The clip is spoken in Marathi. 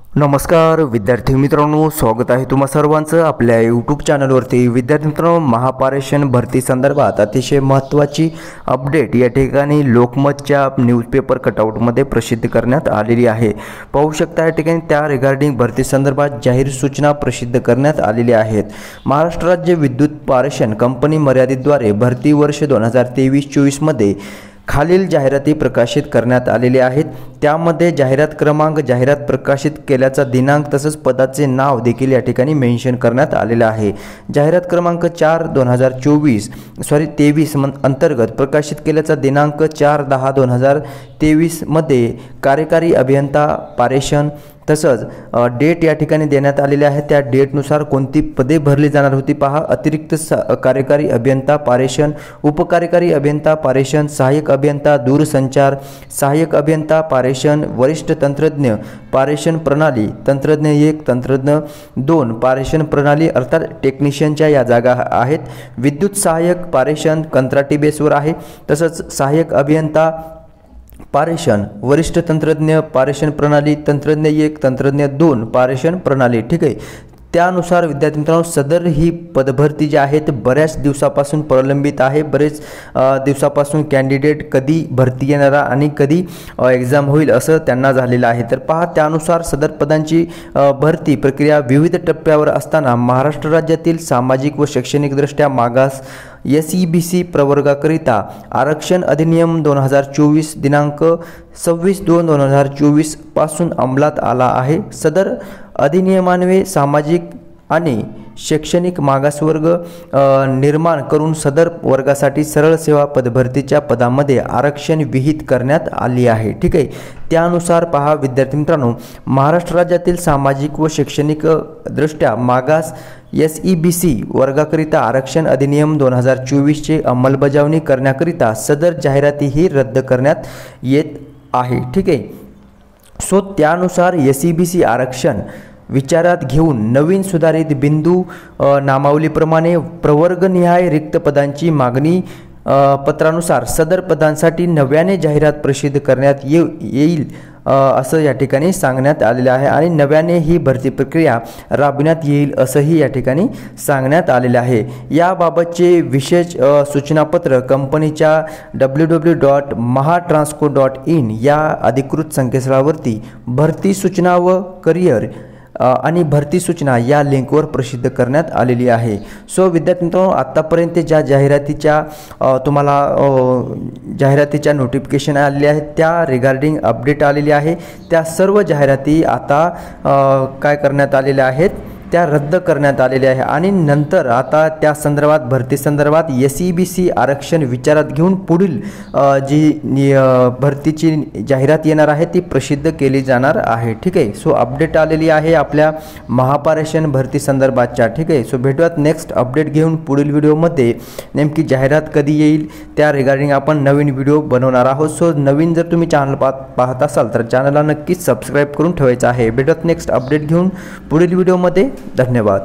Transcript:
नमस्कार विद्यार्थी मित्रांनो, स्वागत आहे तुम्हा सर्वांचं आपल्या यूट्यूब चॅनलवरती। विद्यार्थी मित्रांनो, महापारेषण भरती संदर्भात अतिशय महत्त्वाची अपडेट या ठिकाणी लोकमतच्या न्यूजपेपर कटआउटमध्ये प्रसिद्ध करण्यात आलेली आहे। पाहू शकता या ठिकाणी त्या रिगार्डिंग भरती संदर्भात जाहीर सूचना प्रसिद्ध करण्यात आलेल्या आहेत। महाराष्ट्र राज्य विद्युत पारेषण कंपनी मर्यादितद्वारे भरती वर्ष 2023-24 मध्ये खालील जाहिराती प्रकाशित करण्यात आलेले आहेत। त्यामध्ये जाहिरात क्रमांक, जाहिरात प्रकाशित केल्याचा दिनांक तसंच पदाचे नाव देखील या ठिकाणी मेन्शन करण्यात आलेले आहे। जाहिरात क्रमांक 4/2023 अंतर्गत प्रकाशित केल्याचा दिनांक 4/10/2023 मध्ये कार्यकारी अभियंता पारेषण तसंच डेट या ठिकाणी देण्यात आलेले आहे। त्या डेटनुसार कोणती पदे भरली जाणार होती पहा। अतिरिक्त कार्यकारी अभियंता पारेषण, उपकार्यकारी अभियंता पारेषण, सहाय्यक अभियंता दूरसंचार, सहाय्यक अभियंता पारेषण, वरिष्ठ तंत्रज्ञ पारेषण प्रणाली, तंत्रज्ञ 1, तंत्रज्ञ 2 पारेषण प्रणाली अर्थात टेक्निशियनच्या या जागा आहेत। विद्युत सहाय्यक पारेषण कंत्राटी बेसवर आहे। तसंच सहाय्यक अभियंता पारेषण, वरिष्ठ तंत्रज्ञ पारेषण प्रणाली, तंत्रज्ञ 1, तंत्रज्ञ 2 पारेषण प्रणाली। ठीक आहे, त्यानुसार विद्यार्थी मित्रांनो सदर ही पदभरती जी आहे ते बऱ्याच दिवसापासून प्रलंबित आहे। बरेच दिवसापासून कॅन्डिडेट कधी भरती येणार आणि कधी एक्झाम होईल असं त्यांना झालेलं आहे। तर पहा, त्यानुसार सदर पदांची भरती प्रक्रिया विविध टप्प्यावर असताना महाराष्ट्र राज्यातील सामाजिक व शैक्षणिकदृष्ट्या मागास SEBC प्रवर्गाकरिता आरक्षण अधिनियम 2024 दिनांक 26/2/2024 पासून अंमलात आला आहे। सदर अधिनियमान्वये सामाजिक आणि शैक्षणिक मागासवर्ग निर्माण करून सदर वर्गासाठी सरळ सेवा पदभरतीच्या पदामध्ये आरक्षण विहित करण्यात आली आहे। ठीक आहे, त्यानुसार पहा विद्यार्थी मित्रांनो, महाराष्ट्र राज्यातील सामाजिक व शैक्षणिक दृष्ट्या मागास SEBC वर्गाकरिता आरक्षण अधिनियम 2024 ची अंमलबजावणी करण्याकरिता सदर जाहिराती ही रद्द करण्यात येत आहे। ठीक आहे, सो त्यानुसार SEBC आरक्षण विचारात घेऊन नवीन सुधारित बिंदू नामावलीप्रमाणे प्रवर्गनिहाय रिक्त पदांची मागणी पत्रानुसार सदर पदांसाठी नव्याने जाहिरात प्रसिद्ध करण्यात येईल असं या ठिकाणी सांगण्यात आलेलं आहे आणि नव्याने ही भरती प्रक्रिया राबविण्यात येईल असंही या ठिकाणी सांगण्यात आलेलं आहे। याबाबतचे विशेष सूचनापत्र कंपनीच्या www.mahatransco.in या अधिकृत संकेतस्थळावरती भरती सूचना व करिअर आणि भरती सूचना या लिंकवर प्रसिद्ध करण्यात आलेली आहे। सो विद्यार्थी मित्रांनो, आतापर्यंत ज्या तुम्हाला जाहिरातीच्या नोटिफिकेशन आलेले आहेत त्या रिगार्डिंग अपडेट आलेली आहे। त्या सर्व जाहिराती आता काय करण्यात आलेल्या आहेत, त्या रद्द करण्यात आलेल्या आहे आणि नंतर आता त्या संदर्भात भरती संदर्भात SEBC आरक्षण विचारात घेऊन पुढील जी भरतीची जाहिरात येणार आहे ती प्रसिद्ध केली जाणार आहे। ठीक आहे, सो अपडेट आलेली आहे आपल्या महापारेषण भरती संदर्भातच्या। ठीक आहे, सो भेटूयात नेक्स्ट अपडेट घेऊन पुढील व्हिडिओमध्ये। नेमकी जाहिरात कधी येईल त्या रिगार्डिंग आपण नवीन व्हिडिओ बनवणार आहोत। सो नवीन जर तुम्ही चॅनल पाहत असाल तर चॅनलला नक्कीच सबस्क्राईब करून ठेवायचं आहे। भेटूयात नेक्स्ट अपडेट घेऊन पुढील व्हिडिओमध्ये। धन्यवाद।